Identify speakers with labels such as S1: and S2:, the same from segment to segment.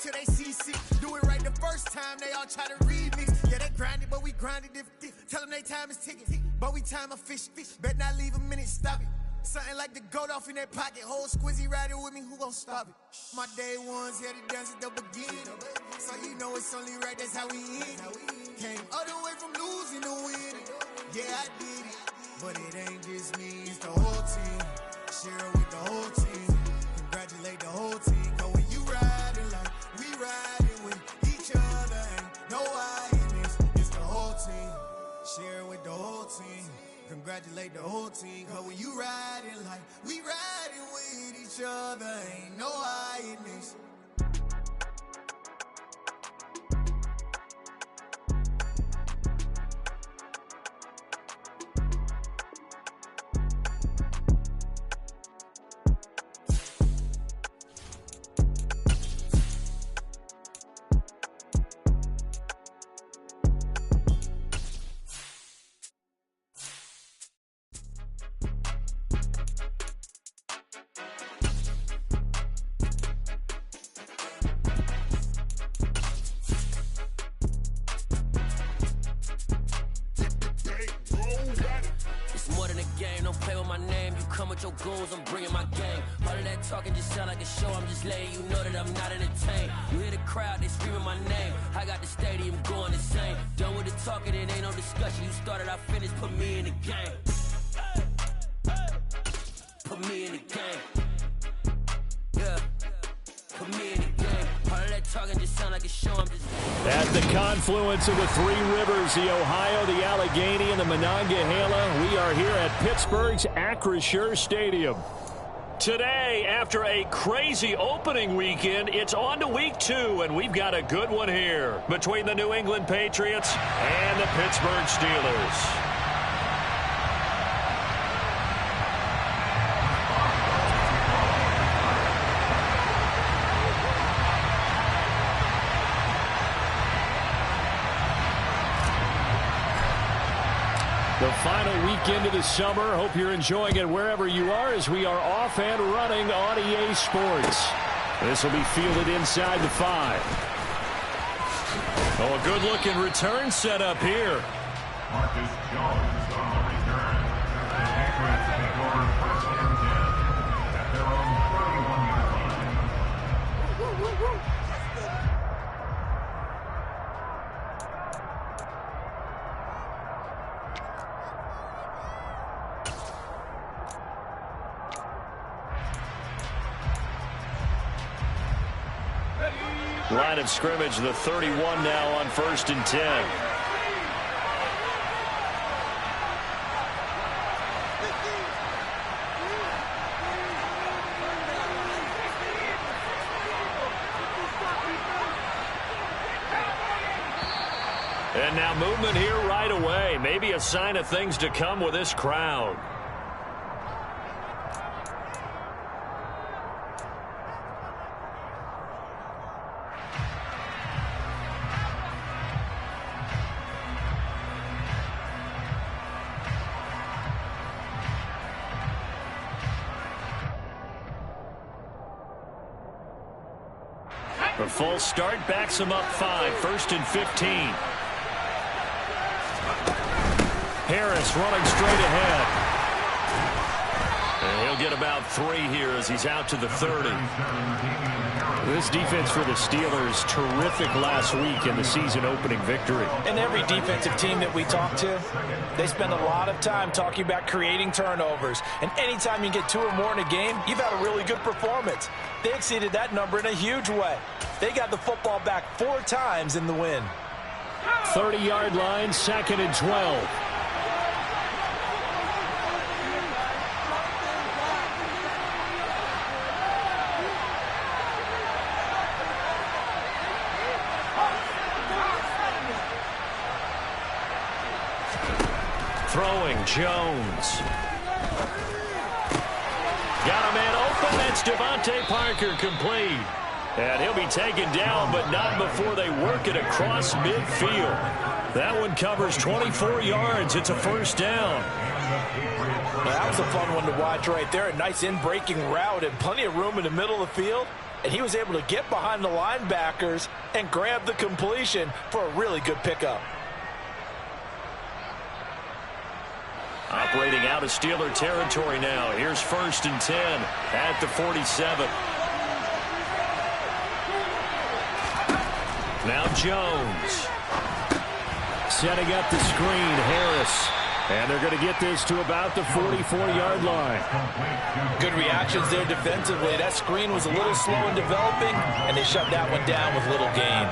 S1: till they see sick. Do it right the first time, they all try to remix. Yeah, they grinded, but we grinded different. Tell them they time is ticking, but we time a fish. Bet not leave a minute, stop it. Something like the goat off in their pocket. Whole squizzy riding with me, who gon' stop it? My day ones here to dance at the beginning. So you know it's only right, that's how we end. Came all the way from losing to winning. Yeah, I did it, but it ain't just me, it's the whole team. Share it with the whole team. Congratulate the whole team. Cause when you riding like we riding with each other, ain't no hiding, it's the whole team. Share it with the whole team. Congratulate the whole team. Cause when you riding like we riding with each other, ain't no hiding this.
S2: Your goals, I'm bringing my game. All of that talking just sound like a show. I'm just letting you know that I'm not entertained. You hear the crowd, they screaming my name. I got the stadium going insane. Done with the talking, it ain't no discussion. You started, I finished, put me in the game. Put me in the game. Yeah, put me in the game. All of that talking just sound like a show. I'm just...
S3: At the confluence of the three rivers, the Ohio, the Allegheny, and the Monongahela, we are here at Pittsburgh's Acrisure Stadium. Today, after a crazy opening weekend, it's on to week 2, and we've got a good one here between the New England Patriots and the Pittsburgh Steelers. The final weekend of the summer. Hope you're enjoying it wherever you are as we are off and running on EA Sports. This will be fielded inside the 5. Oh, a good-looking return set up here. Marcus Jones on the return. The Patriots take over 1st and 10 at their own 31-yard line. Line of scrimmage, the 31 now on 1st and 10. And now movement here right away. Maybe a sign of things to come with this crowd. A full start backs him up 5, 1st and 15. Harris running straight ahead. And he'll get about 3 here as he's out to the 30. This defense for the Steelers, terrific last week in the season opening victory.
S4: And every defensive team that we talk to, they spend a lot of time talking about creating turnovers. And anytime you get 2 or more in a game, you've had a really good performance. They exceeded that number in a huge way. They got the football back 4 times in the win.
S3: 30-yard line, 2nd and 12. Throwing, Jones. Got a man open. That's Devontae Parker, complete. And he'll be taken down, but not before they work it across midfield. That one covers 24 yards. It's a 1st down.
S4: Well, that was a fun one to watch right there. A nice in-breaking route and plenty of room in the middle of the field. and he was able to get behind the linebackers and grab the completion for a really good pickup.
S3: Operating out of Steeler territory now. Here's 1st and 10 at the 47. Now Jones. Setting up the screen, Harris. And they're going to get this to about the 44-yard line.
S4: Good reactions there defensively. That screen was a little slow in developing, and they shut that one down with little gain.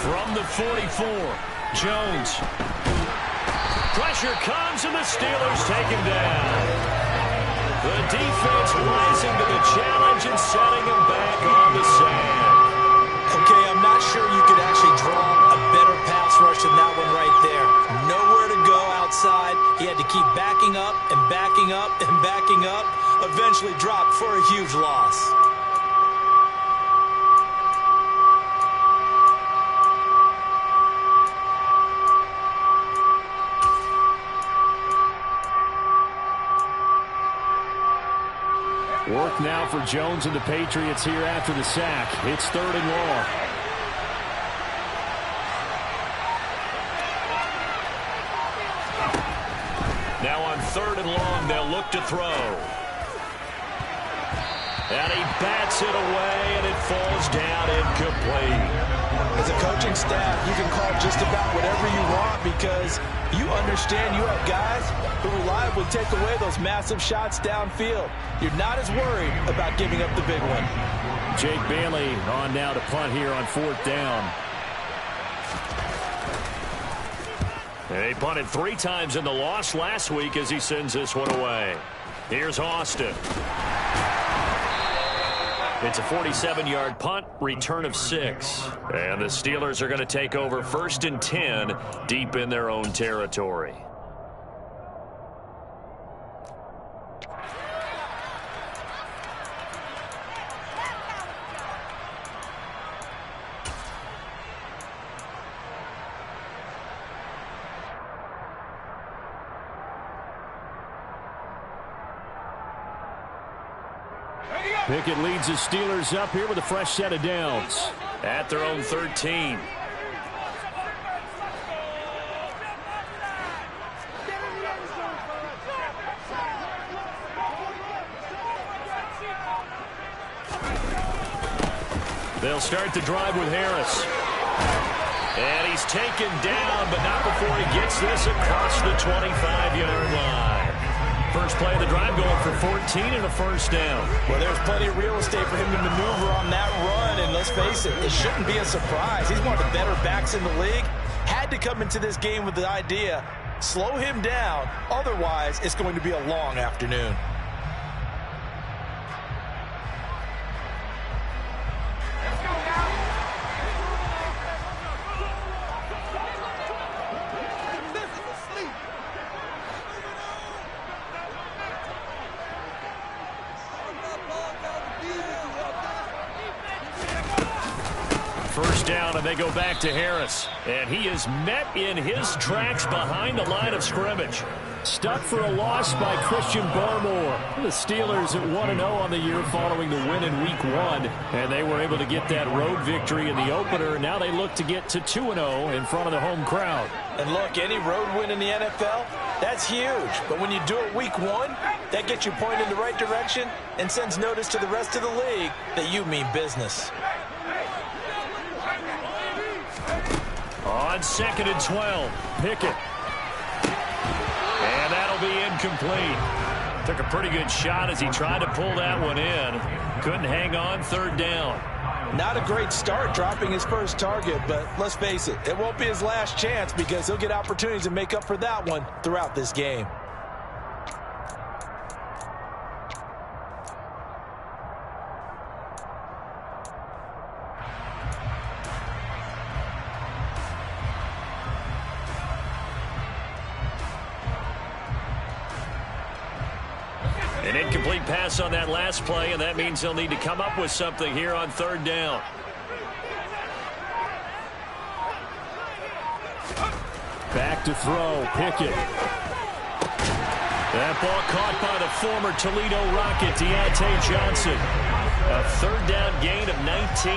S3: From the 44, Jones. Pressure comes, and the Steelers take him down. The defense rising to the challenge and setting him back on the sand.
S4: Okay, I'm not sure you could actually draw a better pass rush than that one right there. Nowhere to go outside. He had to keep backing up and backing up and backing up. Eventually dropped for a huge loss.
S3: Work now for Jones and the Patriots here after the sack. It's 3rd and long. Now on 3rd and long, they'll look to throw. And he bats it away, and it falls down incomplete.
S4: As a coaching staff, you can call just about whatever you want because you understand you have guys who reliably take away those massive shots downfield. You're not as worried about giving up the big one.
S3: Jake Bailey on now to punt here on 4th down. And he punted 3 times in the loss last week as he sends this one away. Here's Austin. It's a 47-yard punt, return of 6. And the Steelers are going to take over 1st and 10 deep in their own territory. Pickett leads the Steelers up here with a fresh set of downs at their own 13. They'll start the drive with Harris. And he's taken down, but not before he gets this across the 25-yard line. First play of the drive going for 14 and a 1st down.
S4: Well, there's plenty of real estate for him to maneuver on that run, and let's face it, it shouldn't be a surprise. He's one of the better backs in the league. Had to come into this game with the idea, slow him down, otherwise it's going to be a long afternoon.
S3: First down, and they go back to Harris. And he is met in his tracks behind the line of scrimmage. Stuck for a loss by Christian Barmore. The Steelers at 1-0 on the year following the win in Week 1. And they were able to get that road victory in the opener. Now they look to get to 2-0 in front of the home crowd.
S4: And look, any road win in the NFL, that's huge. But when you do it Week 1, that gets you pointed in the right direction and sends notice to the rest of the league that you mean business.
S3: On 2nd and 12, Pickett. And that'll be incomplete. Took a pretty good shot as he tried to pull that one in. Couldn't hang on, 3rd down.
S4: Not a great start dropping his first target, but let's face it, it won't be his last chance because he'll get opportunities to make up for that one throughout this game.
S3: An incomplete pass on that last play, and that means they'll need to come up with something here on third down. Back to throw, Pickett. That ball caught by the former Toledo Rocket, Deontay Johnson. A third down gain of 19.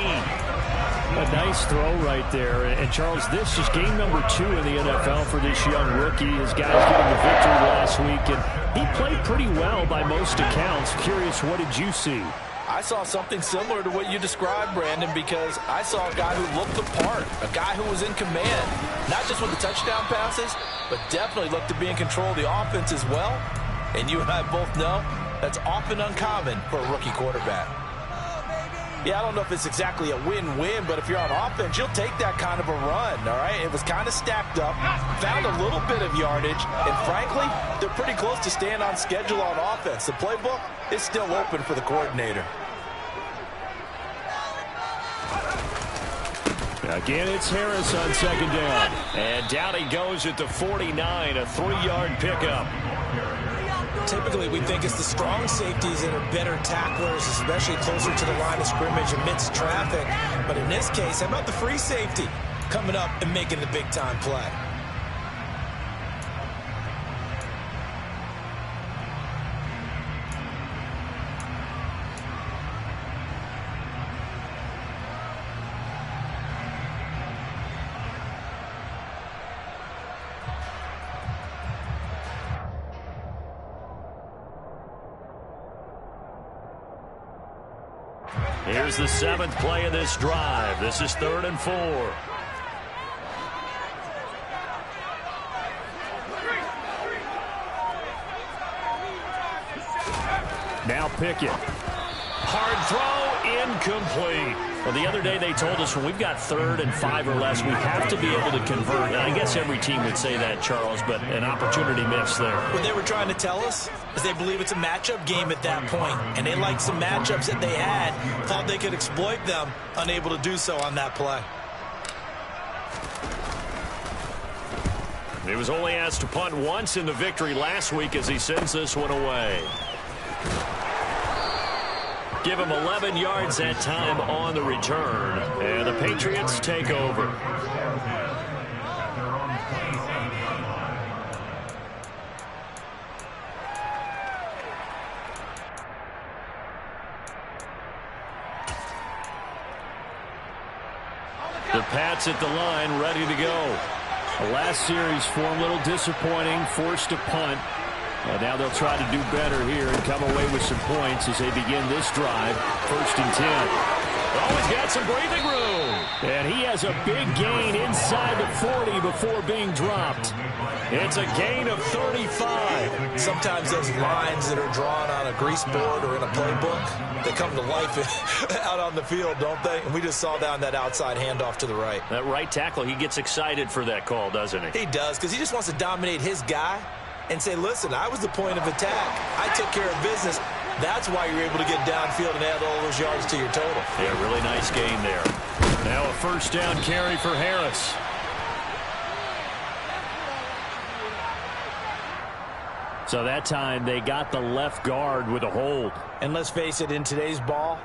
S3: A nice throw right there. And, Charles, this is game number 2 in the NFL for this young rookie. His guys getting the victory last week, and he played pretty well by most accounts. Curious, what did you see?
S4: I saw something similar to what you described, Brandon, because I saw a guy who looked the part, a guy who was in command, not just with the touchdown passes, but definitely looked to be in control of the offense as well. And you and I both know that's often uncommon for a rookie quarterback. Yeah, I don't know if it's exactly a win-win, but if you're on offense, you'll take that kind of a run, all right? It was kind of stacked up, found a little bit of yardage, and frankly, they're pretty close to staying on schedule on offense. The playbook is still open for the coordinator.
S3: Again, it's Harris on second down. And down he goes at the 49, a 3-yard pickup.
S5: Typically, we think it's the strong safeties that are better tacklers, especially closer to the line of scrimmage amidst traffic. But in this case, how about the free safety coming up and making the big-time play?
S3: Here's the 7th play of this drive. This is 3rd and 4. Now Pickett. Hard throw, incomplete. Well, the other day they told us when we've got 3rd and 5 or less, we have to be able to convert. And I guess every team would say that, Charles, but an opportunity missed there.
S5: What they were trying to tell us is they believe it's a matchup game at that point, and they liked some matchups that they had, thought they could exploit them, unable to do so on that play.
S3: He was only asked to punt once in the victory last week as he sends this one away. Give him 11 yards that time on the return. And the Patriots take over. The Pats at the line, ready to go. The last series for him, a little disappointing, forced a punt. And now they'll try to do better here and come away with some points as they begin this drive. 1st and 10. Oh, he's got some breathing room. And he has a big gain inside the 40 before being dropped. It's a gain of 35.
S5: Sometimes those lines that are drawn on a grease board or in a playbook, they come to life out on the field, don't they? And we just saw down that outside handoff to the right.
S3: That right tackle, he gets excited for that call, doesn't he?
S5: He does, because he just wants to dominate his guy and say, listen, I was the point of attack. I took care of business. That's why you're able to get downfield and add all those yards to your total.
S3: Yeah, really nice gain there. Now a 1st down carry for Harris. So that time they got the left guard with a hold.
S5: And let's face it, in today's ball,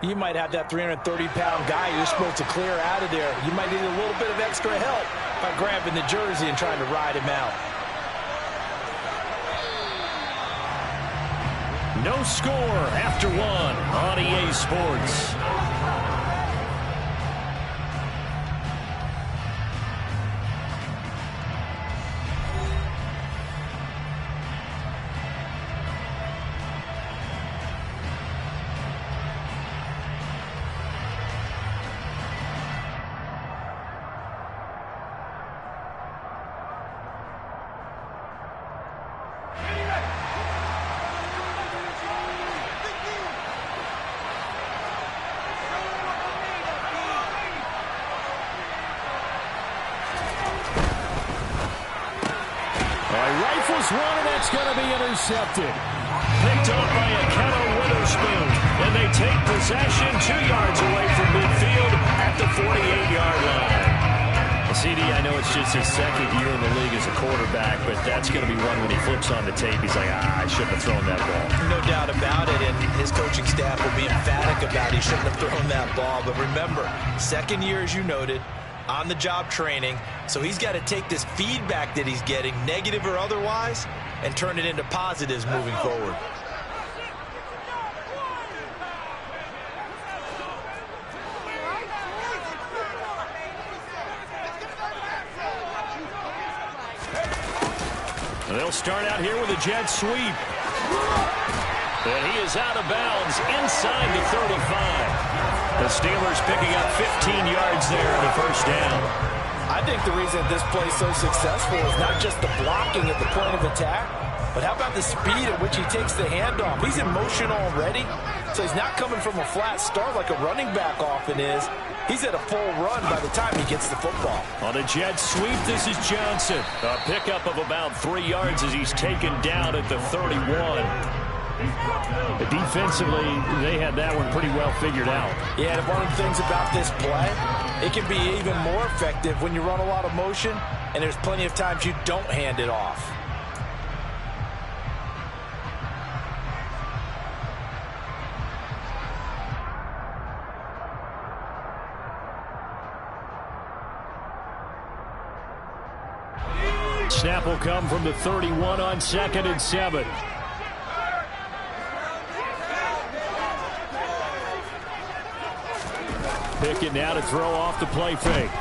S5: you might have that 330-pound guy you're supposed to clear out of there. You might need a little bit of extra help by grabbing the jersey and trying to ride him out.
S3: No score after 1 on EA Sports. One, and that's going to be intercepted. Picked up by a Kenner Witherspoon, and they take possession 2 yards away from midfield at the 48-yard line. CD, I know it's just It's his second year in the league as a quarterback, but that's going to be one when he flips on the tape. He's like, I shouldn't have thrown that ball.
S4: No doubt about it, and his coaching staff will be emphatic about he shouldn't have thrown that ball. But remember, second year, as you noted, on-the-job training, so he's got to take this feedback that he's getting, negative or otherwise, and turn it into positives moving forward.
S3: They'll start out here with a jet sweep. And he is out of bounds inside the 35. The Steelers picking up 15 yards there on the first down.
S4: I think the reason this play is so successful is not just the blocking at the point of attack, but how about the speed at which he takes the handoff? He's in motion already, so he's not coming from a flat start like a running back often is. He's at a full run by the time he gets the football.
S3: On a jet sweep, this is Johnson. A pickup of about 3 yards as he's taken down at the 31. Defensively, they had that one pretty well figured out.
S4: Yeah, and one of the things about this play, it can be even more effective when you run a lot of motion, and there's plenty of times you don't hand it off.
S3: Snap will come from the 31 on 2nd and 7. Pickett now to throw off the play fake.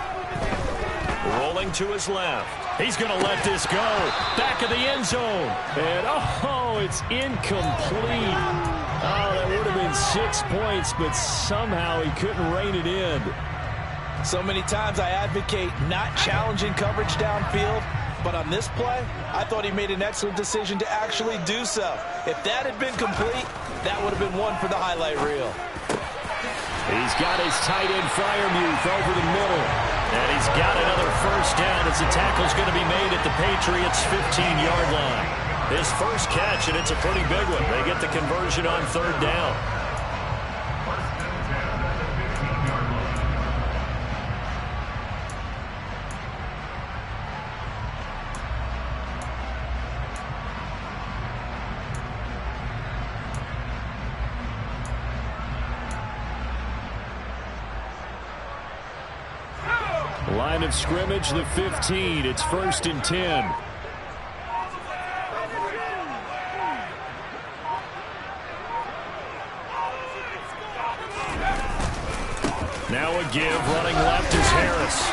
S3: Rolling to his left. He's going to let this go. Back of the end zone. And, oh, it's incomplete. Oh, that would have been 6 points, but somehow he couldn't rein it in.
S4: So many times I advocate not challenging coverage downfield, but on this play, I thought he made an excellent decision to actually do so. If that had been complete, that would have been one for the highlight reel.
S3: He's got his tight end Freiermuth over the middle. And he's got another first down as the tackle's going to be made at the Patriots' 15-yard line. His first catch, and it's a pretty big one. They get the conversion on 3rd down. Line of scrimmage, the 15. It's 1st and 10. Now a give, running left is Harris.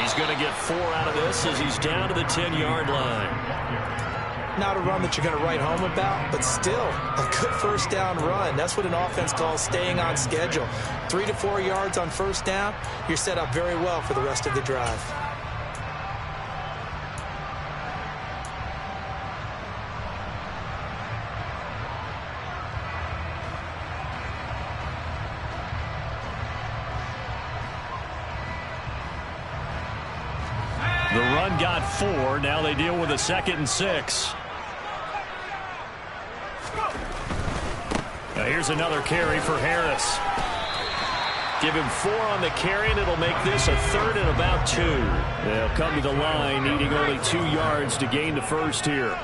S3: He's going to get 4 out of this as he's down to the 10-yard line.
S4: Not a run that you're going to write home about, but still a good first down run. That's what an offense calls staying on schedule. 3 to 4 yards on first down, you're set up very well for the rest of the drive.
S3: The run got 4. Now they deal with a 2nd and 6. Now here's another carry for Harris. Give him 4 on the carry, and it'll make this a 3rd and about 2. They'll come to the line, needing only 2 yards to gain the first here.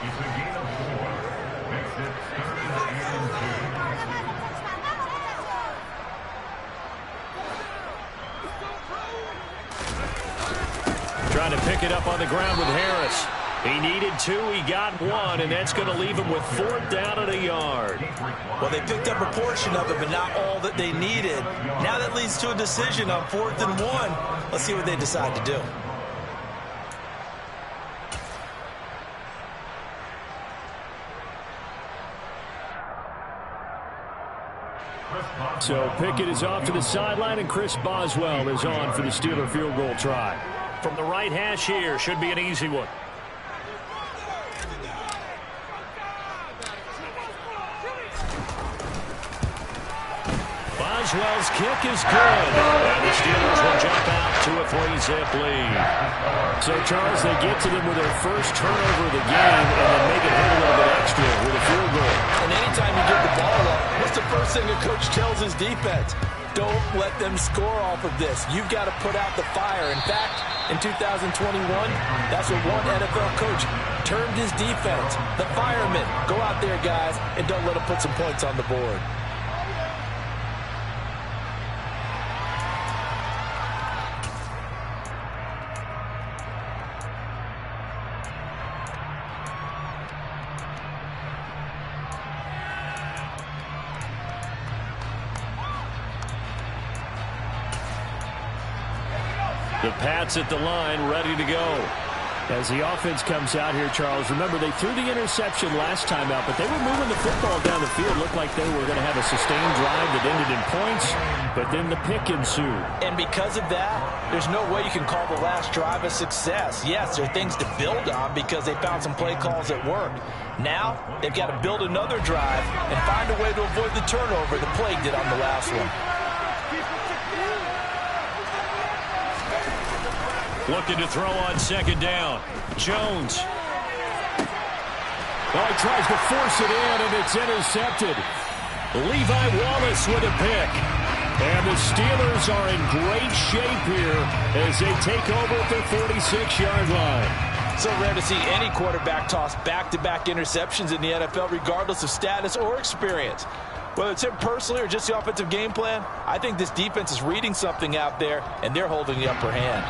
S3: Trying to pick it up on the ground with Harris. He needed 2, he got 1, and that's going to leave him with 4th down and a yard.
S4: Well, they picked up a portion of it, but not all that they needed. Now that leads to a decision on 4th and 1. Let's see what they decide to do.
S3: So Pickett is off to the sideline, and Chris Boswell is on for the Steeler field goal try. From the right hash here, should be an easy one. Boswell's kick is good. And the Steelers will jump out to a 3-zip lead. So, Charles, they get to them with their first turnover of the game and then make it hit a little bit extra with a field goal.
S4: And anytime you give the ball up, what's the first thing a coach tells his defense? Don't let them score off of this. You've got to put out the fire. In fact, in 2021, that's what one NFL coach termed his defense. The firemen. Go out there, guys, and don't let them put some points on the board.
S3: The Pats at the line, ready to go. As the offense comes out here, Charles, remember they threw the interception last time out, but they were moving the football down the field. Looked like they were going to have a sustained drive that ended in points, but then the pick ensued.
S4: And because of that, there's no way you can call the last drive a success. Yes, there are things to build on because they found some play calls that worked. Now, they've got to build another drive and find a way to avoid the turnover that plagued it on the last one.
S3: Looking to throw on second down. Jones. Oh, he tries to force it in, and it's intercepted. Levi Wallace with a pick. And the Steelers are in great shape here as they take over at their 46-yard line.
S4: So rare to see any quarterback toss back-to-back interceptions in the NFL, regardless of status or experience. Whether it's him personally or just the offensive game plan, I think this defense is reading something out there, and they're holding the upper hand.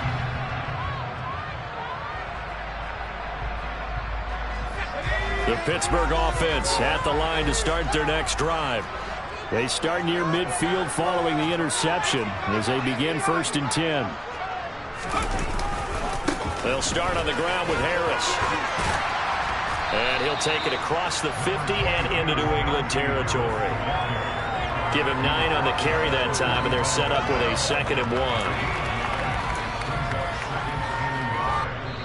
S3: The Pittsburgh offense at the line to start their next drive. They start near midfield following the interception as they begin 1st and 10. They'll start on the ground with Harris. And he'll take it across the 50 and into New England territory. Give him 9 on the carry that time, and they're set up with a 2nd and 1.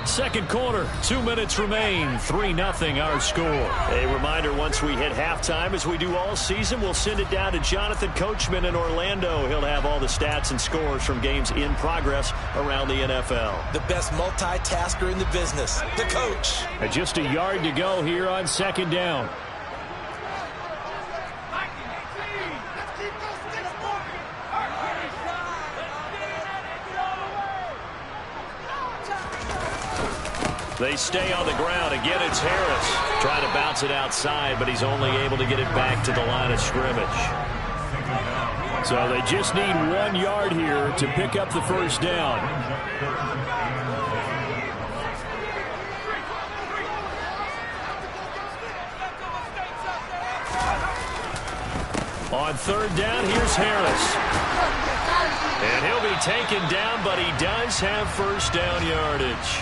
S3: Second quarter, 2 minutes remain, 3-0 our score. A reminder, once we hit halftime, as we do all season, we'll send it down to Jonathan Coachman in Orlando. He'll have all the stats and scores from games in progress around the NFL.
S5: The best multitasker in the business, the coach.
S3: And just a yard to go here on second down. They stay on the ground. Again, it's Harris. Trying to bounce it outside, but he's only able to get it back to the line of scrimmage. So they just need 1 yard here to pick up the first down. On third down, here's Harris. And he'll be taken down, but he does have first down yardage.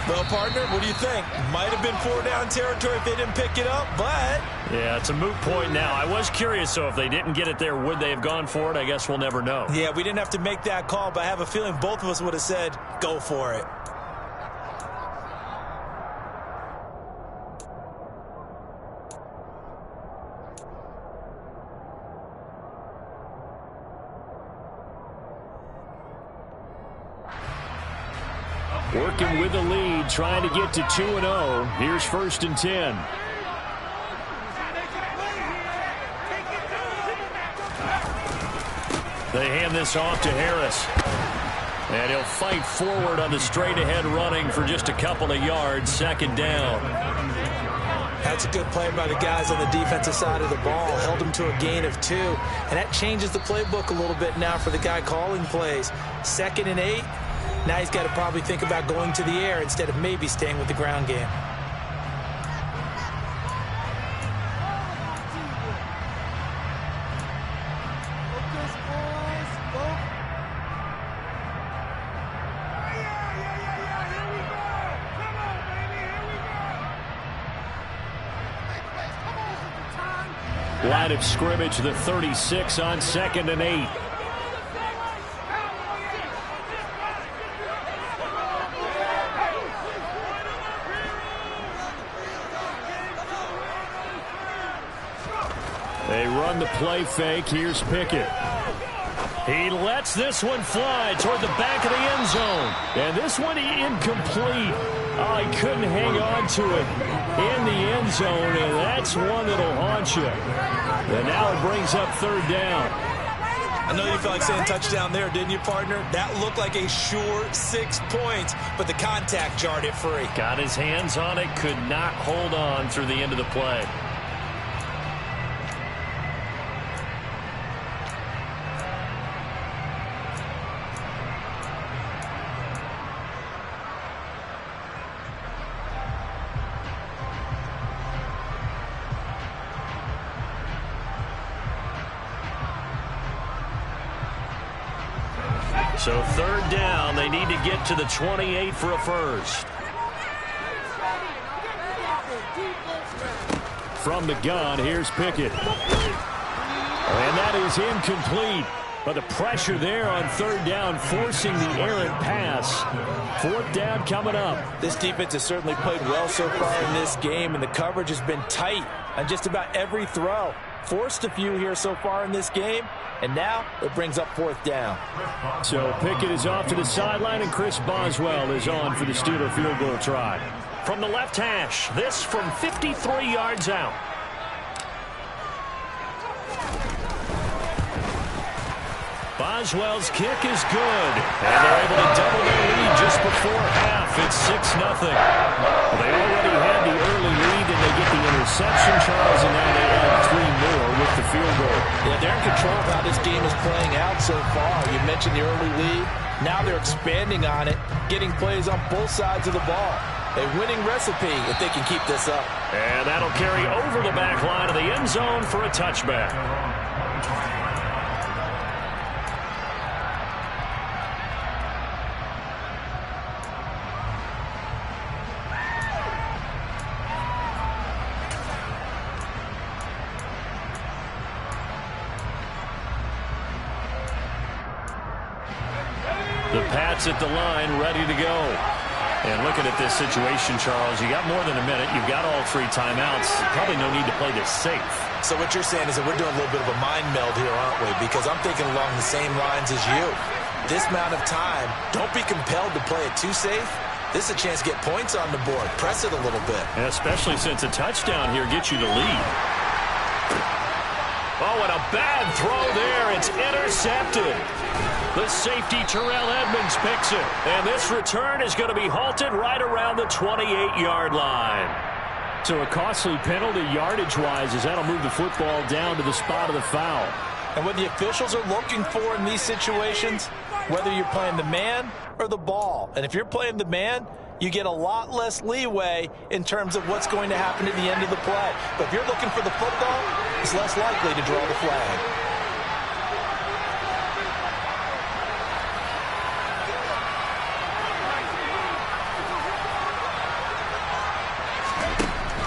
S5: Well, partner, what do you think? Might have been 4-down territory if they didn't pick it up, but...
S3: Yeah, it's a moot point now. I was curious, so if they didn't get it there, would they have gone for it? I guess we'll never know.
S5: Yeah, we didn't have to make that call, but I have a feeling both of us would have said, go for it.
S3: Working with the lead, trying to get to 2-0. Here's 1st and 10. They hand this off to Harris. And he'll fight forward on the straight-ahead running for just a couple of yards. 2nd down.
S5: That's a good play by the guys on the defensive side of the ball. Held them to a gain of 2. And that changes the playbook a little bit now for the guy calling plays. 2nd and 8. Now he's got to probably think about going to the air instead of maybe staying with the ground game.
S3: Line of scrimmage, the 36 on 2nd and 8. They run the play fake. Here's Pickett. He lets this one fly toward the back of the end zone. And this one incomplete. Oh, he couldn't hang on to it in the end zone, and that's one that'll haunt you. And now it brings up 3rd down.
S5: I know you felt like saying touchdown there, didn't you, partner? That looked like a sure 6 points, but the contact jarred it free.
S3: Got his hands on it, could not hold on through the end of the play. So third down, they need to get to the 28 for a first. From the gun, here's Pickett. And that is incomplete. But the pressure there on third down, forcing the errant pass. Fourth down coming up.
S4: This defense has certainly played well so far in this game, and the coverage has been tight on just about every throw. Forced a few here so far in this game, and now it brings up fourth down.
S3: So Pickett is off to the sideline, and Chris Boswell is on for the Steeler field goal try. From the left hash, this from 53 yards out. Boswell's kick is good, and they're able to double their lead just before half. It's 6-0. They already had the early lead, and they get the interception, Charles, and now they add 3 more with the field goal.
S4: Yeah, they're in control of how this game is playing out so far. You mentioned the early lead. Now they're expanding on it, getting plays on both sides of the ball. A winning recipe if they can keep this up.
S3: And that'll carry over the back line of the end zone for a touchback. The Pats at the line, ready to go. And looking at this situation, Charles, you got more than a minute. You've got all 3 timeouts. Probably no need to play this safe.
S5: So what you're saying is that we're doing a little bit of a mind meld here, aren't we? Because I'm thinking along the same lines as you. This amount of time, don't be compelled to play it too safe. This is a chance to get points on the board. Press it a little bit.
S3: And especially since a touchdown here gets you the lead. Oh, and a bad throw there. It's intercepted. The safety, Terrell Edmonds, picks it. And this return is going to be halted right around the 28-yard line. So a costly penalty yardage-wise as that'll move the football down to the spot of the foul.
S4: And what the officials are looking for in these situations, whether you're playing the man or the ball. And if you're playing the man, you get a lot less leeway in terms of what's going to happen at the end of the play. But if you're looking for the football, it's less likely to draw the flag.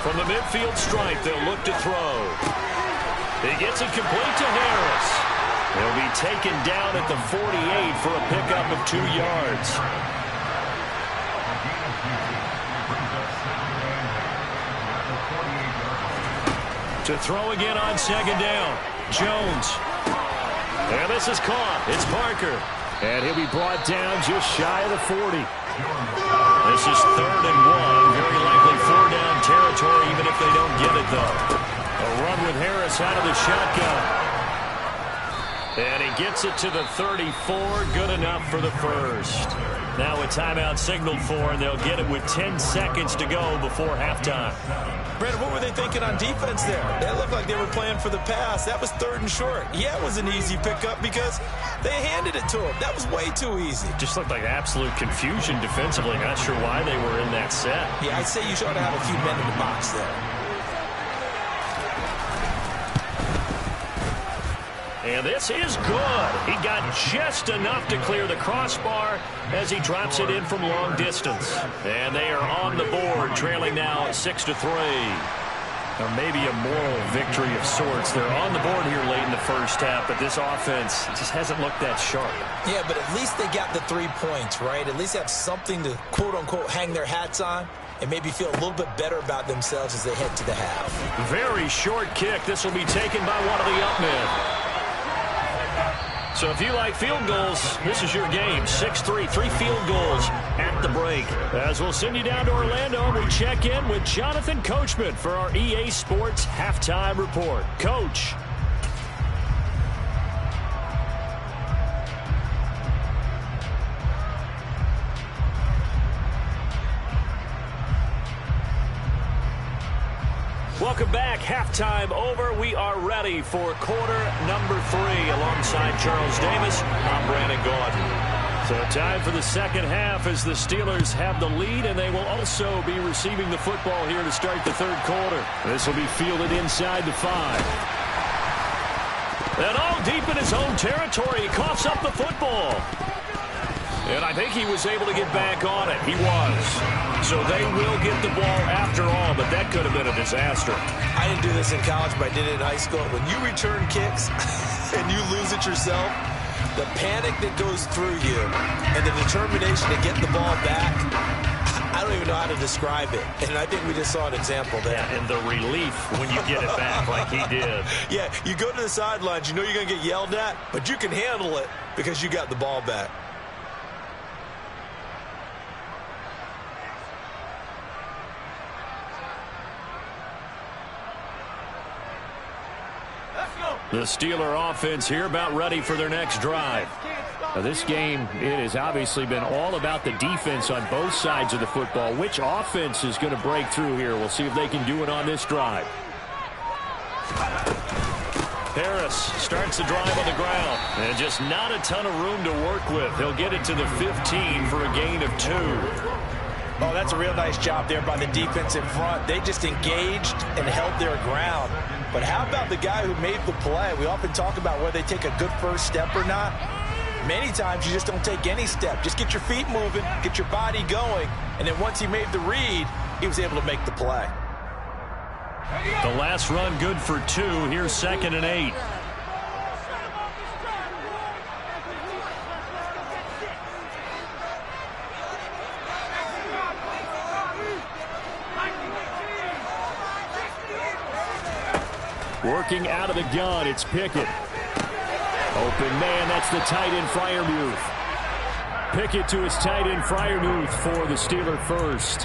S3: From the midfield stripe, they'll look to throw. He gets it complete to Harris. He'll be taken down at the 48 for a pickup of 2 yards. To throw again on second down. Jones. And this is caught. It's Parker. And he'll be brought down just shy of the 40. This is 3rd and 1. Very likely 4-down territory, even if they don't get it, though. A run with Harris out of the shotgun. And he gets it to the 34. Good enough for the first. Now a timeout signaled for, and they'll get it with 10 seconds to go before halftime.
S5: Brandon, what were they thinking on defense there? They looked like they were playing for the pass. That was 3rd and short. Yeah, it was an easy pickup because they handed it to him. That was way too easy.
S3: Just looked like absolute confusion defensively. Not sure why they were in that set.
S5: Yeah, I'd say you should have a few men in the box there.
S3: And this is good. He got just enough to clear the crossbar as he drops it in from long distance. And they are on the board, trailing now 6-3. Or maybe a moral victory of sorts. They're on the board here late in the first half, but this offense just hasn't looked that sharp.
S5: Yeah, but at least they got the 3 points, right? At least have something to, quote-unquote, hang their hats on and maybe feel a little bit better about themselves as they head to the half.
S3: Very short kick. This will be taken by one of the up men. So if you like field goals, this is your game. 6-3, 3 field goals at the break. As we'll send you down to Orlando, we check in with Jonathan Coachman for our EA Sports Halftime Report. Coach. Welcome back. Halftime over. We are ready for quarter number 3. Alongside Charles Davis, I'm Brandon Gaudin. So time for the second half as the Steelers have the lead, and they will also be receiving the football here to start the third quarter. This will be fielded inside the 5. And all deep in his own territory, he coughs up the football. And I think he was able to get back on it. He was. So they will get the ball after all, but that could have been a disaster.
S5: I didn't do this in college, but I did it in high school. When you return kicks and you lose it yourself, the panic that goes through you and the determination to get the ball back, I don't even know how to describe it. And I think we just saw an example there.
S3: Yeah, and the relief when you get it back like he did.
S5: Yeah, you go to the sidelines, you know you're going to get yelled at, but you can handle it because you got the ball back.
S3: The Steeler offense here about ready for their next drive. Now, this game, it has obviously been all about the defense on both sides of the football. Which offense is going to break through here? We'll see if they can do it on this drive. Harris starts the drive on the ground. And just not a ton of room to work with. He'll get it to the 15 for a gain of 2.
S4: Oh, that's a real nice job there by the defense in front. They just engaged and held their ground. But how about the guy who made the play? We often talk about whether they take a good first step or not. Many times you just don't take any step. Just get your feet moving, get your body going, and then once he made the read, he was able to make the play.
S3: The last run good for 2. Here's 2nd and 8. Working out of the gun, it's Pickett. Open man, that's the tight end Freiermuth. Pickett to his tight end Freiermuth for the Steeler first.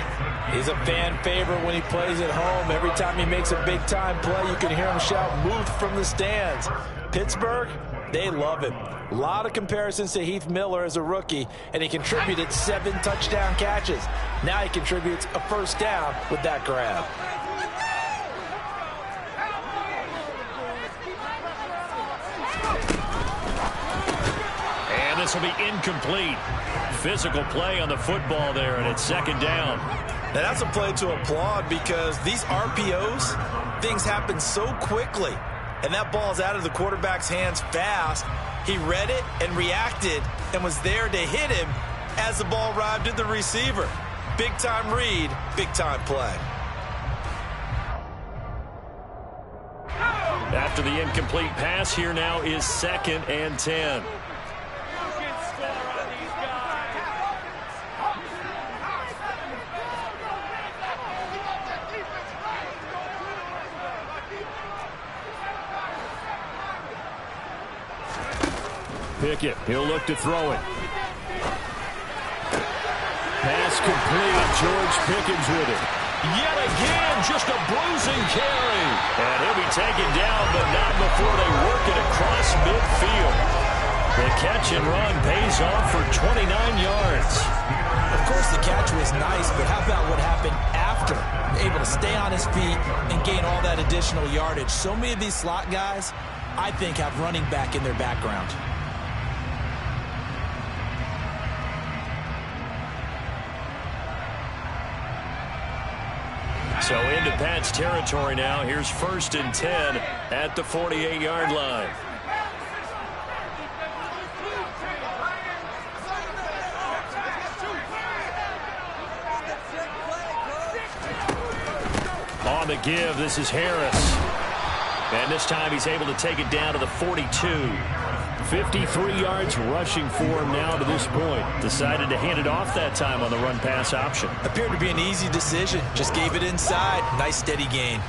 S4: He's a fan favorite when he plays at home. Every time he makes a big-time play, you can hear him shout, "Move" from the stands. Pittsburgh, they love him. A lot of comparisons to Heath Miller as a rookie, and he contributed 7 touchdown catches. Now he contributes a first down with that grab.
S3: This will be incomplete. Physical play on the football there, and it's 2nd down.
S5: Now that's a play to applaud because these RPOs, things happen so quickly. And that ball's out of the quarterback's hands fast. He read it and reacted and was there to hit him as the ball arrived at the receiver. Big-time read, big-time play.
S3: After the incomplete pass, here now is 2nd and 10. Pickett, he'll look to throw it. Pass complete. George Pickens with it. Yet again, just a bruising carry. And he'll be taken down, but not before they work it across midfield. The catch and run pays off for 29 yards.
S4: Of course, the catch was nice, but how about what happened after? Able to stay on his feet and gain all that additional yardage. So many of these slot guys, I think, have running back in their background.
S3: So into Pat's territory now. Here's 1st and 10 at the 48-yard line. On the give, this is Harris. And this time he's able to take it down to the 42. 53 yards rushing for him now to this point. Decided to hand it off that time on the run-pass option.
S5: Appeared to be an easy decision. Just gave it inside. Nice steady gain.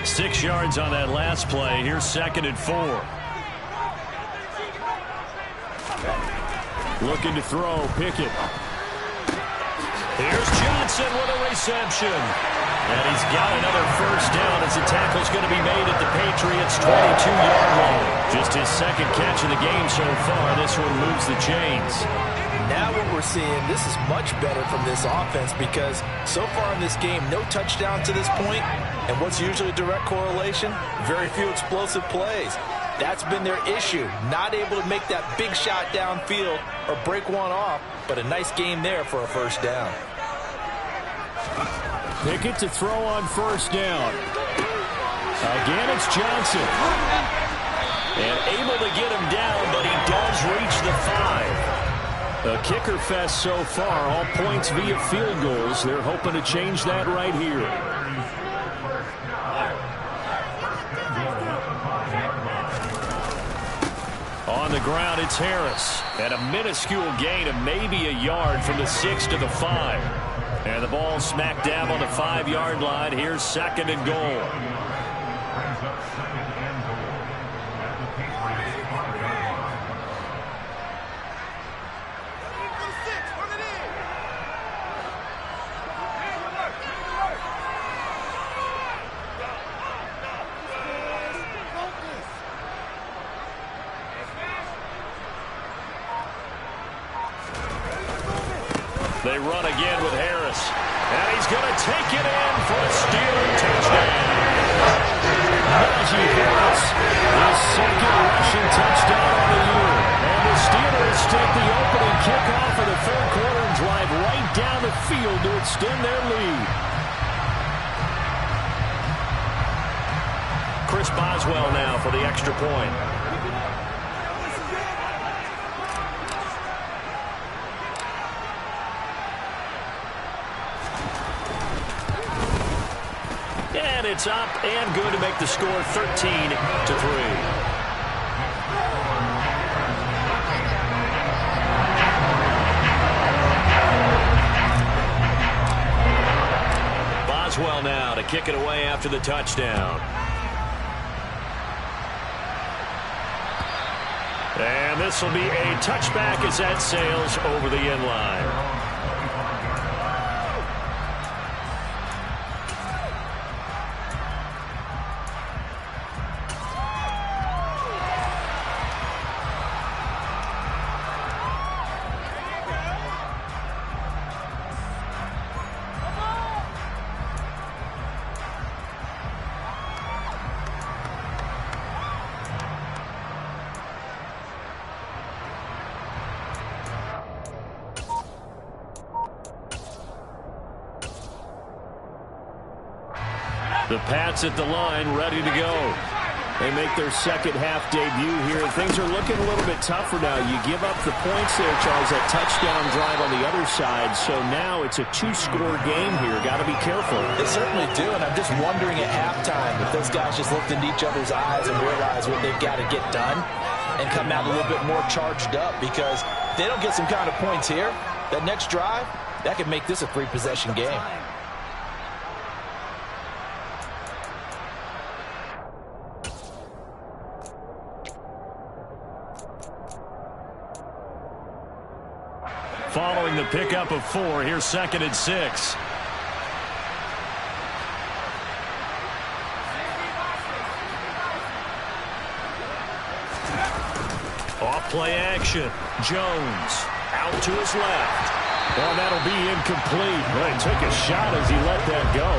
S3: 6 yards on that last play. Here's 2nd and 4. Looking to throw. Pickett. Here's Johnson with a reception. And he's got another first down as the tackle's going to be made at the Patriots' 22-yard line. Just his 2nd catch of the game so far. This one moves the chains.
S4: Now what we're seeing, this is much better from this offense because so far in this game, no touchdown to this point. And what's usually a direct correlation? Very few explosive plays. That's been their issue. Not able to make that big shot downfield or break one off, but a nice game there for a first down.
S3: Pickett to throw on first down. Again, it's Johnson. And able to get him down, but he does reach the 5. A kicker fest so far, all points via field goals. They're hoping to change that right here. On the ground, it's Harris. And a minuscule gain of maybe a yard from the 6 to the 5. And the ball smack dab on the 5-yard line. Here's 2nd and goal. They run again with Harris. And he's going to take it in for a Steeler touchdown. Najee Harris, his 2nd rushing touchdown of the year. And the Steelers take the opening kickoff of the 3rd quarter and drive right down the field to extend their lead. Chris Boswell now for the extra point. And it's up and good to make the score 13-3. Boswell now to kick it away after the touchdown. And this will be a touchback as that sails over the end line. The Pats at the line, ready to go. They make their 2nd half debut here. Things are looking a little bit tougher now. You give up the points there, Charles, that touchdown drive on the other side. So now it's a 2-score game here. Got to be careful.
S4: They certainly do, and I'm just wondering at halftime if those guys just looked into each other's eyes and realize what they've got to get done and come out a little bit more charged up, because if they don't get some kind of points here, that next drive, that could make this a 3-possession game.
S3: Following the pickup of 4, here's 2nd and 6. Off play action. Jones out to his left. Well, that'll be incomplete. Well, he took a shot as he let that go.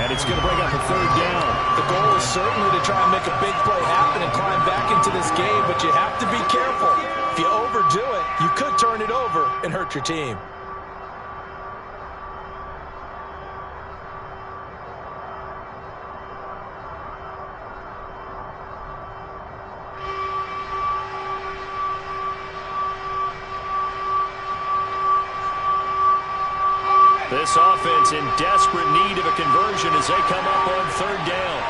S3: And it's going to bring up a 3rd down.
S4: The goal is certainly to try and make a big play happen and climb back into this game, but you have to be careful. If you overdo it, you could turn it over and hurt your team.
S3: This offense in desperate need of a conversion as they come up on 3rd down.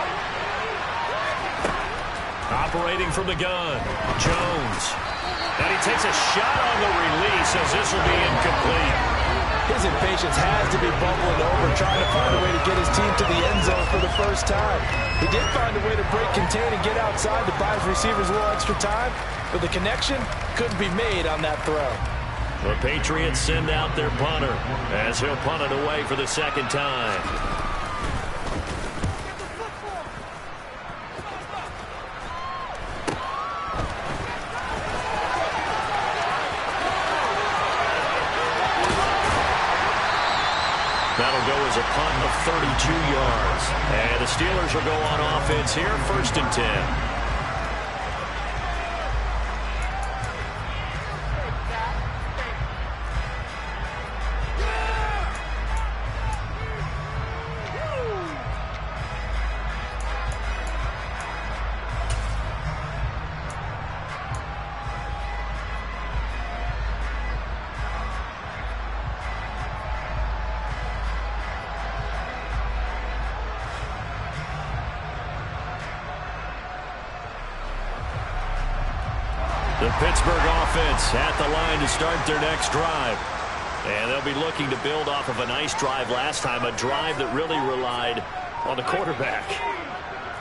S3: Operating from the gun, Jones. And he takes a shot on the release as this will be incomplete.
S4: His impatience has to be bubbling over, trying to find a way to get his team to the end zone for the first time. He did find a way to break, contain, and get outside to buy his receivers a little extra time, but the connection couldn't be made on that throw.
S3: The Patriots send out their punter as he'll punt it away for the second time. That'll go as a punt of 32 yards. And the Steelers will go on offense here, 1st and 10. The Pittsburgh offense at the line to start their next drive. And they'll be looking to build off of a nice drive last time, a drive that really relied on the quarterback.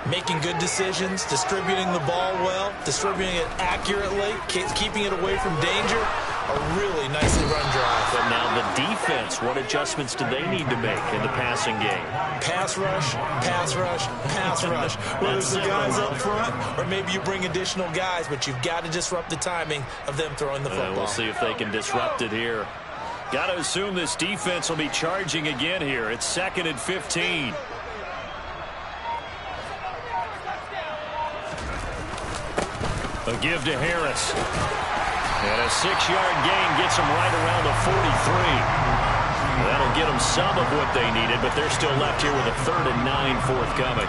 S4: Making good decisions, distributing the ball well, distributing it accurately, keeping it away from danger. A really nicely run drive.
S3: But now the defense, what adjustments do they need to make in the passing game?
S4: Pass rush, pass rush, pass rush. Whether it's the guys up front or maybe you bring additional guys, but you've got to disrupt the timing of them throwing the football.
S3: We'll see if they can disrupt it here. Got to assume this defense will be charging again here. It's 2nd and 15. A give to Harris. And a 6-yard gain gets them right around the 43. That'll get them some of what they needed, but they're still left here with a 3rd and 9 forthcoming.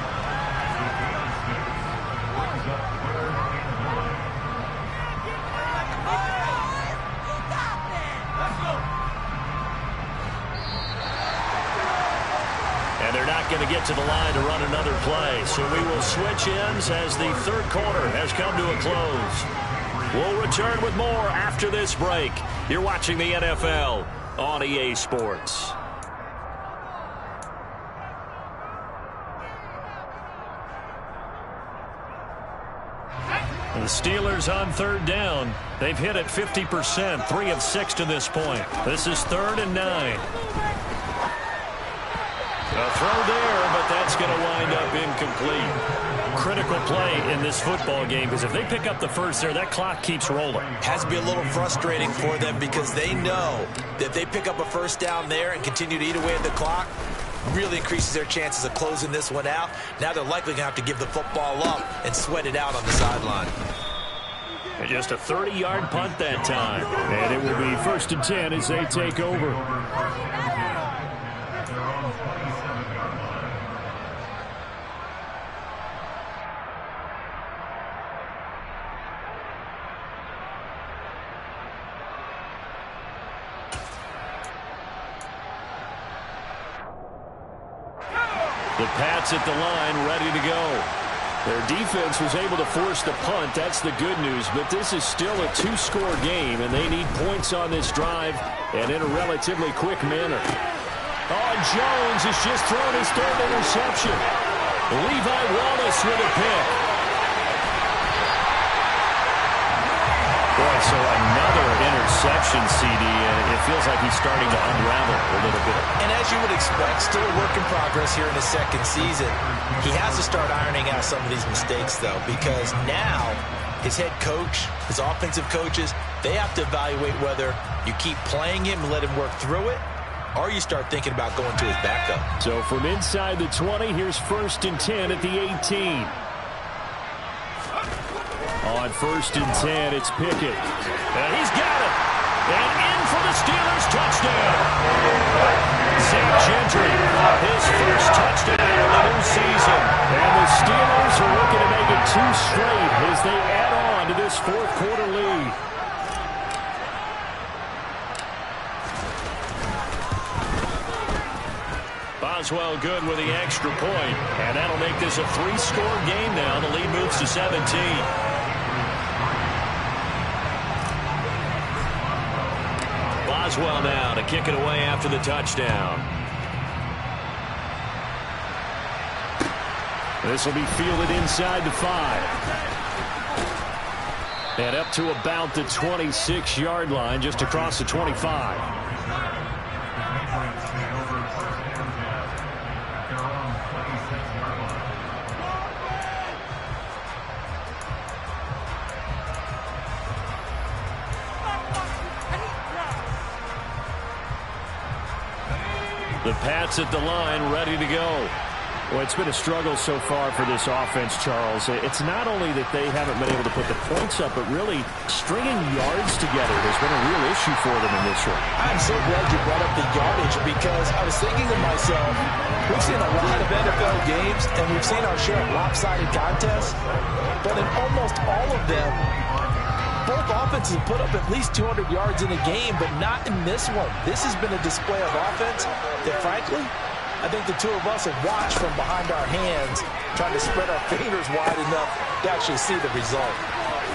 S3: And they're not going to get to the line to run another play, so we will switch ends as the 3rd quarter has come to a close. We'll return with more after this break. You're watching the NFL on EA Sports. The Steelers on 3rd down. They've hit it 50%, 3 of 6 to this point. This is 3rd and 9. A throw there, but that's going to wind up incomplete. Critical play in this football game, because if they pick up the first there, that clock keeps rolling.
S4: Has to be a little frustrating for them because they know that if they pick up a first down there and continue to eat away at the clock, really increases their chances of closing this one out. Now they're likely going to have to give the football up and sweat it out on the sideline.
S3: And just a 30-yard punt that time. And it will be 1st and 10 as they take over. The Pats at the line, ready to go. Their defense was able to force the punt. That's the good news. But this is still a 2-score game, and they need points on this drive and in a relatively quick manner. Oh, Jones has just thrown his 3rd interception. Levi Wallace with a pick. Boy, so another interception, CD, and it feels like he's starting to unravel a little bit.
S4: And as you would expect, still a work in progress here in his 2nd season. He has to start ironing out some of these mistakes, though, because now his head coach, his offensive coaches, they have to evaluate whether you keep playing him and let him work through it, or you start thinking about going to his backup.
S3: So from inside the 20, here's 1st and 10 at the 18. On 1st and 10, it's Pickett. And he's got it. And in for the Steelers touchdown. St. Gentry, his first touchdown of the new season. And the Steelers are looking to make it 2 straight as they add on to this 4th quarter lead. Boswell good with the extra point. And that'll make this a 3-score game now. The lead moves to 17. Boswell now to kick it away after the touchdown. This will be fielded inside the 5. And up to about the 26-yard line, just across the 25. The Pats at the line, ready to go. Well, it's been a struggle so far for this offense, Charles. It's not only that they haven't been able to put the points up, but really stringing yards together has been a real issue for them in this one.
S4: I'm so glad you brought up the yardage because I was thinking to myself, we've seen a lot of NFL games and we've seen our share of lopsided contests, but in almost all of them, both offenses put up at least 200 yards in a game, but not in this one. This has been a display of offense that, frankly, I think the two of us have watched from behind our hands, trying to spread our fingers wide enough to actually see the result.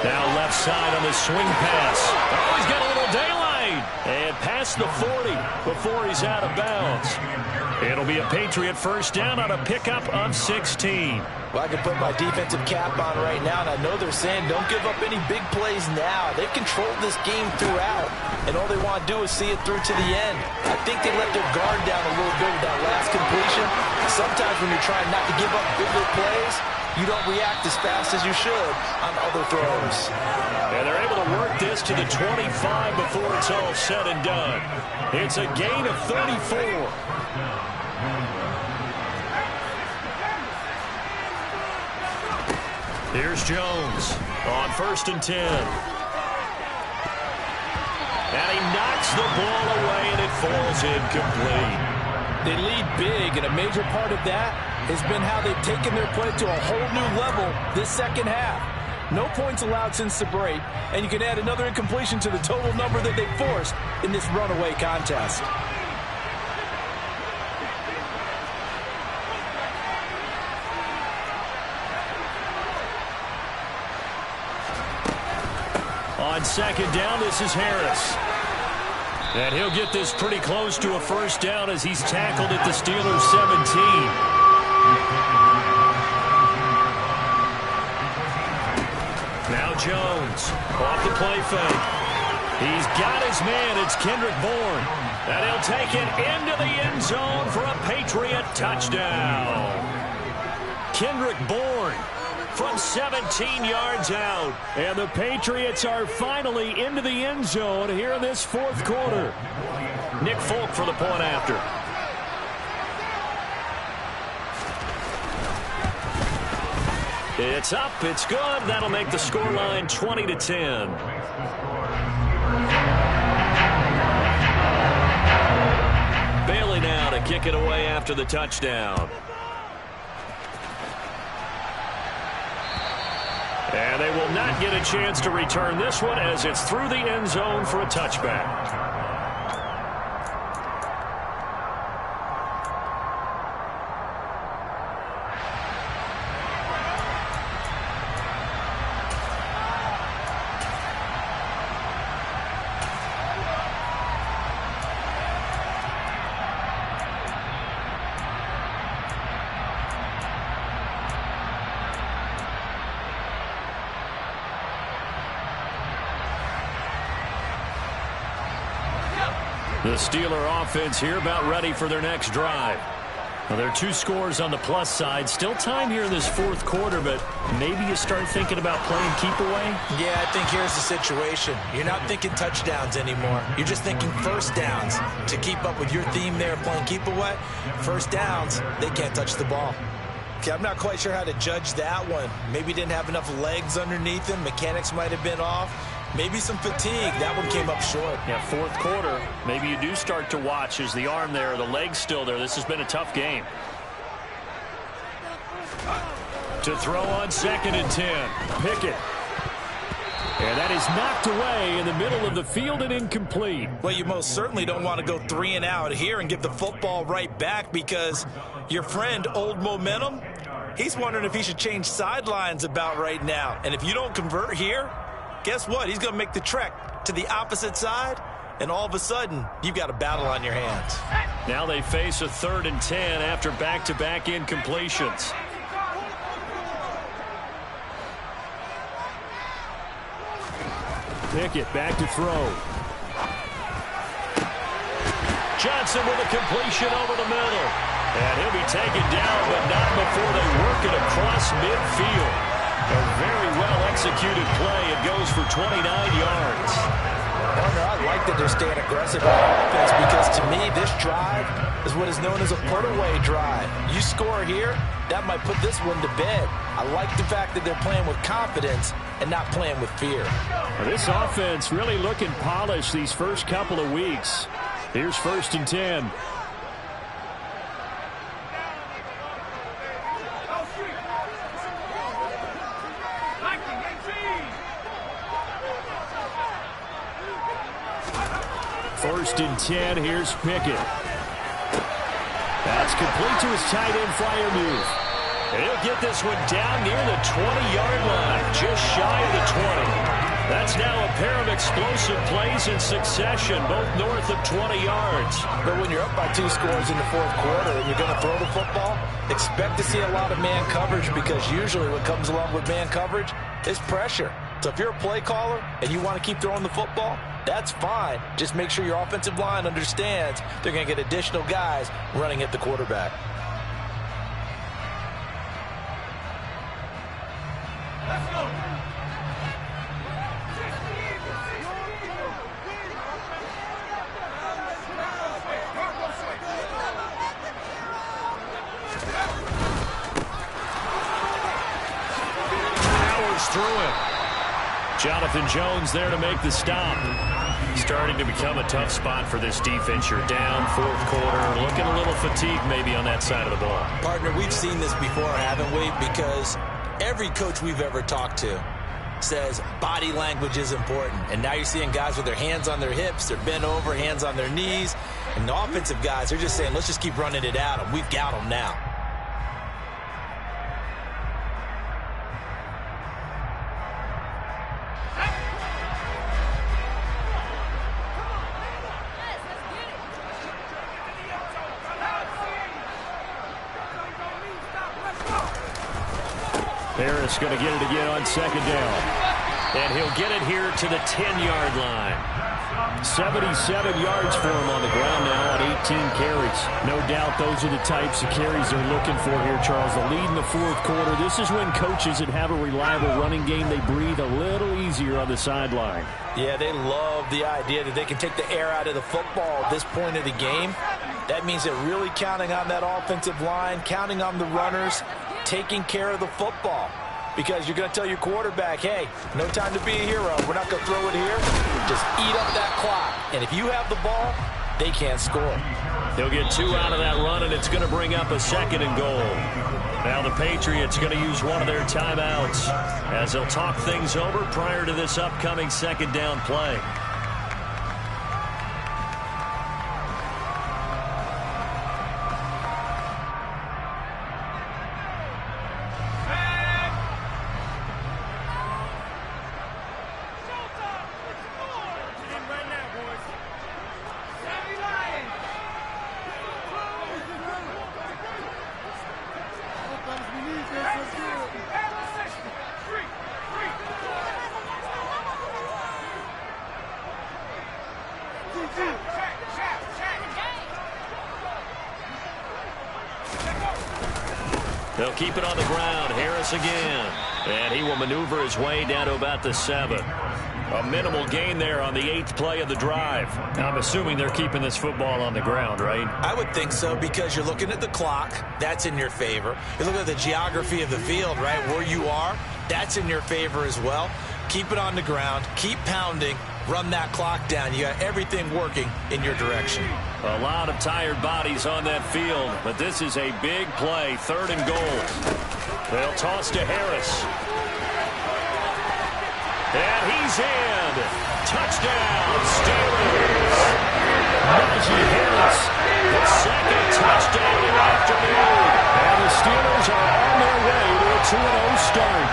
S3: Now left side on the swing pass. Oh, he's got a little daylight. And past the 40 before he's out of bounds. It'll be a Patriot first down on a pickup of 16.
S4: Well, I can put my defensive cap on right now, and I know they're saying don't give up any big plays now. They've controlled this game throughout, and all they want to do is see it through to the end. I think they let their guard down a little bit with that last completion. Sometimes when you're trying not to give up bigger plays, you don't react as fast as you should on other throws.
S3: And they're able to work this to the 25 before it's all said and done. It's a gain of 34. Here's Jones on 1st and 10. And he knocks the ball away, and it falls incomplete.
S4: They lead big, and a major part of that has been how they've taken their play to a whole new level this second half. No points allowed since the break, and you can add another incompletion to the total number that they forced in this runaway contest.
S3: On 2nd down, this is Harris. And he'll get this pretty close to a first down as he's tackled at the Steelers' 17. Now Jones off the play fake. He's got his man. It's Kendrick Bourne. And he'll take it into the end zone for a Patriot touchdown. Kendrick Bourne from 17 yards out. And the Patriots are finally into the end zone here in this 4th quarter. Nick Folk for the point after. It's up, it's good. That'll make the scoreline 20-10. Bailey now to kick it away after the touchdown. And they will not get a chance to return this one as it's through the end zone for a touchback. The Steeler offense here about ready for their next drive. Well, there are 2 scores on the plus side. Still time here in this 4th quarter, but maybe you start thinking about playing keep away?
S4: Yeah, I think here's the situation. You're not thinking touchdowns anymore. You're just thinking first downs. To keep up with your theme there, playing keep away, first downs, they can't touch the ball. Okay, I'm not quite sure how to judge that one. Maybe didn't have enough legs underneath him. Mechanics might have been off. Maybe some fatigue. That one came up short.
S3: Yeah, 4th quarter. Maybe you do start to watch. Is the arm there, the leg's still there? This has been a tough game. To throw on 2nd and 10. Pickett. And that is knocked away in the middle of the field and incomplete.
S4: Well, you most certainly don't want to go 3 and out here and give the football right back because your friend, Old Momentum, he's wondering if he should change sidelines about right now. And if you don't convert here, guess what? He's going to make the trek to the opposite side and all of a sudden, you've got a battle on your hands.
S3: Now they face a 3rd and 10 after back-to-back incompletions. Pickett back to throw. Johnson with a completion over the middle. And he'll be taken down, but not before they work it across midfield. A very well-executed play. It goes for 29 yards.
S4: Partner, I like that they're staying aggressive on offense because, to me, this drive is what is known as a put-away drive. You score here, that might put this one to bed. I like the fact that they're playing with confidence and not playing with fear.
S3: Well, this offense really looking polished these first couple of weeks. Here's 1st and 10. First and 10, here's Pickett. That's complete to his tight end Freiermuth. And he'll get this one down near the 20-yard line, just shy of the 20. That's now a pair of explosive plays in succession, both north of 20 yards.
S4: But when you're up by 2 scores in the 4th quarter and you're going to throw the football, expect to see a lot of man coverage because usually what comes along with man coverage is pressure. So if you're a play caller and you want to keep throwing the football, that's fine. Just make sure your offensive line understands they're going to get additional guys running at the quarterback.
S1: Let's go.
S3: Powers through him. Jonathan Jones there to make the stop. Starting to become a tough spot for this defense. You're down 4th quarter, looking a little fatigued maybe on that side of the ball.
S5: Partner, we've seen this before, haven't we? Because every coach we've ever talked to says body language is important. And now you're seeing guys with their hands on their hips, they're bent over, hands on their knees. And the offensive guys, they're just saying, let's just keep running it at them. We've got them now.
S3: Harris going to get it again on 2nd down. And he'll get it here to the 10-yard line. 77 yards for him on the ground now on 18 carries. No doubt those are the types of carries they're looking for here, Charles. The lead in the 4th quarter. This is when coaches that have a reliable running game, they breathe a little easier on the sideline.
S4: Yeah, they love the idea that they can take the air out of the football at this point of the game. That means they're really counting on that offensive line, counting on the runners, taking care of the football. Because you're going to tell your quarterback, hey, no time to be a hero. We're not going to throw it here. Just eat up that clock. And if you have the ball, they can't score.
S3: He'll get 2 out of that run, and it's going to bring up a 2nd and goal. Now the Patriots going to use one of their timeouts as they'll talk things over prior to this upcoming 2nd down play. They'll keep it on the ground. Harris again. And he will maneuver his way down to about the 7. A minimal gain there on the 8th play of the drive. I'm assuming they're keeping this football on the ground, right?
S5: I would think so because you're looking at the clock. That's in your favor. You're looking at the geography of the field, right? Where you are, that's in your favor as well. Keep it on the ground. Keep pounding. Run that clock down. You got everything working in your direction.
S3: A lot of tired bodies on that field, but this is a big play. 3rd and goal. They'll toss to Harris. And he's in. Touchdown, Steelers. Najee Harris, the 2nd touchdown of the afternoon. And the Steelers are on their way to a 2-0 start.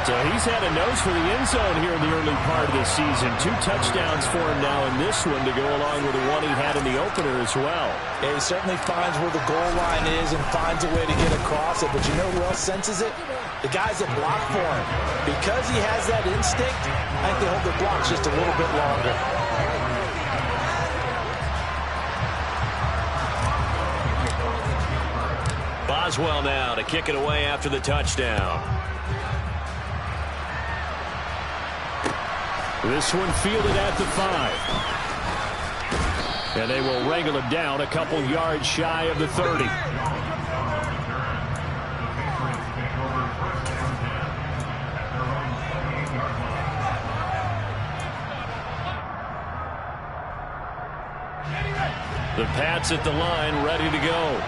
S3: So he's had a nose for the end zone here in the early part of this season. 2 touchdowns for him now in this one to go along with the one he had in the opener as well.
S4: Yeah, he certainly finds where the goal line is and finds a way to get across it. But you know who else senses it? The guys that block for him. Because he has that instinct, I think they hold their blocks just a little bit longer.
S3: Boswell now to kick it away after the touchdown. This one fielded at the 5. And they will wrangle him down a couple yards shy of the 30. The Pats at the line, ready to go.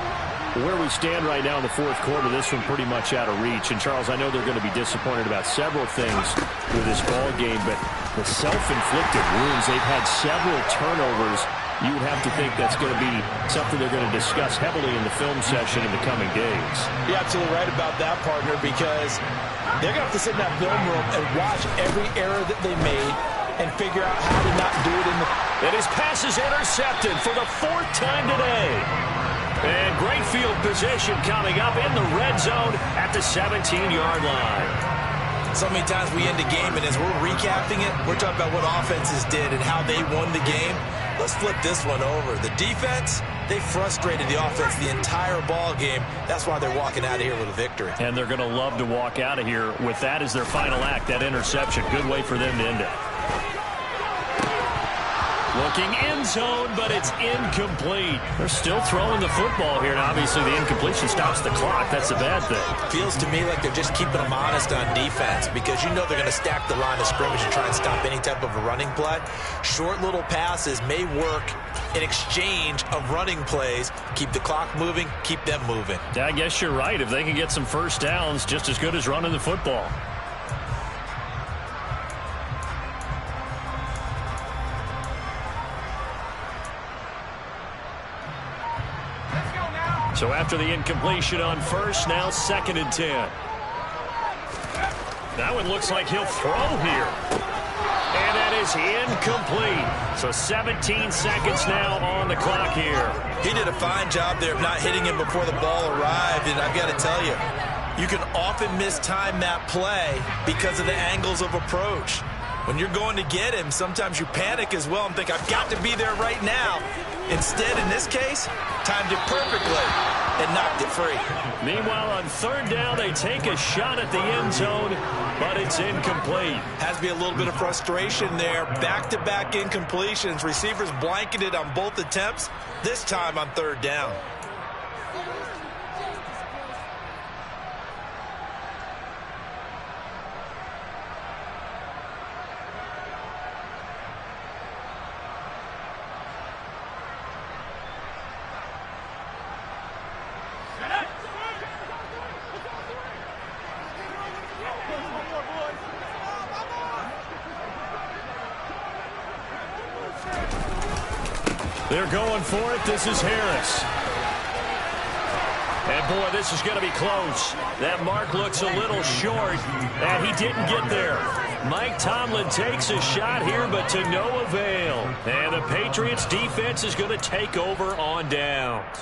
S3: Where we stand right now in the fourth quarter, this one pretty much out of reach. And, Charles, I know they're going to be disappointed about several things with this ball game, but the self-inflicted wounds, they've had several turnovers. You would have to think that's going to be something they're going to discuss heavily in the film session in the coming days.
S4: You're absolutely right about that, partner, because they're going to have to sit in that film room and watch every error that they made and figure out how to not do it in the...
S3: And his pass is intercepted for the 4th time today. And great field position coming up in the red zone at the 17-yard line.
S4: So many times we end the game, and as we're recapping it, we're talking about what offenses did and how they won the game. Let's flip this one over. The defense, they frustrated the offense the entire ball game. That's why they're walking out of here with a victory.
S3: And they're going to love to walk out of here with that as their final act, that interception. Good way for them to end it. Looking end zone, but it's incomplete. They're still throwing the football here, and obviously the incompletion stops the clock. That's a bad thing.
S4: Feels to me like they're just keeping them honest on defense because you know they're going to stack the line of scrimmage and try and stop any type of a running play. Short little passes may work in exchange of running plays. Keep the clock moving, keep them moving.
S3: Yeah, I guess you're right. If they can get some first downs, just as good as running the football. So after the incompletion on first, now 2nd and 10. That one looks like he'll throw here. And that is incomplete. So 17 seconds now on the clock here.
S4: He did a fine job there of not hitting him before the ball arrived. And I've got to tell you, you can often mistime that play because of the angles of approach. When you're going to get him, sometimes you panic as well and think, I've got to be there right now. Instead, in this case, timed it perfectly and knocked it free.
S3: Meanwhile, on 3rd down, they take a shot at the end zone, but it's incomplete.
S4: Has to be a little bit of frustration there. Back-to-back incompletions. Receivers blanketed on both attempts, this time on 3rd down.
S3: They're going for it. This is Harris. And, boy, this is going to be close. That mark looks a little short, and he didn't get there. Mike Tomlin takes a shot here, but to no avail. And the Patriots' defense is going to take over on downs.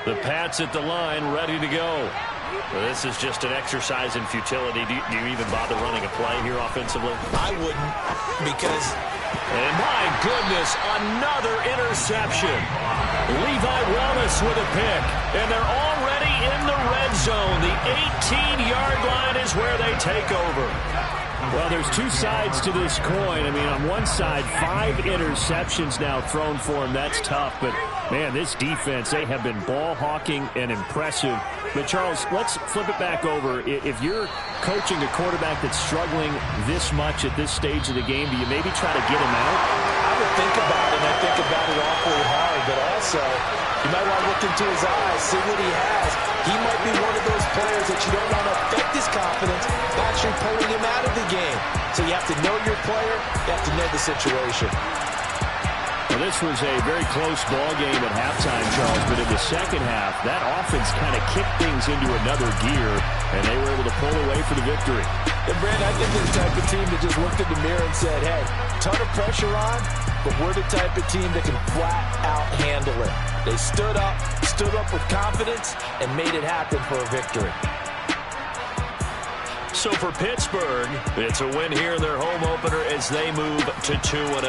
S3: The Pats at the line, ready to go. Well, this is just an exercise in futility. Do you even bother running a play here offensively?
S4: I wouldn't, because...
S3: And my goodness, another interception. Levi Wallace with a pick. And they're already in the red zone. The 18-yard line is where they take over. Well, there's two sides to this coin. I mean, on one side, 5 interceptions now thrown for him. That's tough. But, man, this defense, they have been ball hawking and impressive. But, Charles, let's flip it back over. If you're coaching a quarterback that's struggling this much at this stage of the game, do you maybe try to get him out?
S4: I would think about it, and I think about it awfully hard. But also, you might want to look into his eyes, see what he has. He might be one of those players that you don't want to affect his confidence by actually pulling him out of the game. So you have to know your player. You have to know the situation.
S3: Well, this was a very close ball game at halftime, Charles, but in the second half, that offense kind of kicked things into another gear, and they were able to pull away for the victory.
S5: And, Brand, I think they're the type of team that just looked in the mirror and said, hey, ton of pressure on, but we're the type of team that can flat out handle it. They stood up with confidence, and made it happen for a victory.
S3: So for Pittsburgh, it's a win here in their home opener as they move to 2-0.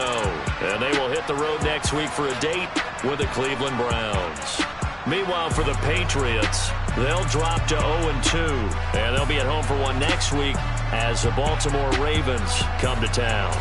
S3: And they will hit the road next week for a date with the Cleveland Browns. Meanwhile, for the Patriots, they'll drop to 0-2. And they'll be at home for one next week as the Baltimore Ravens come to town.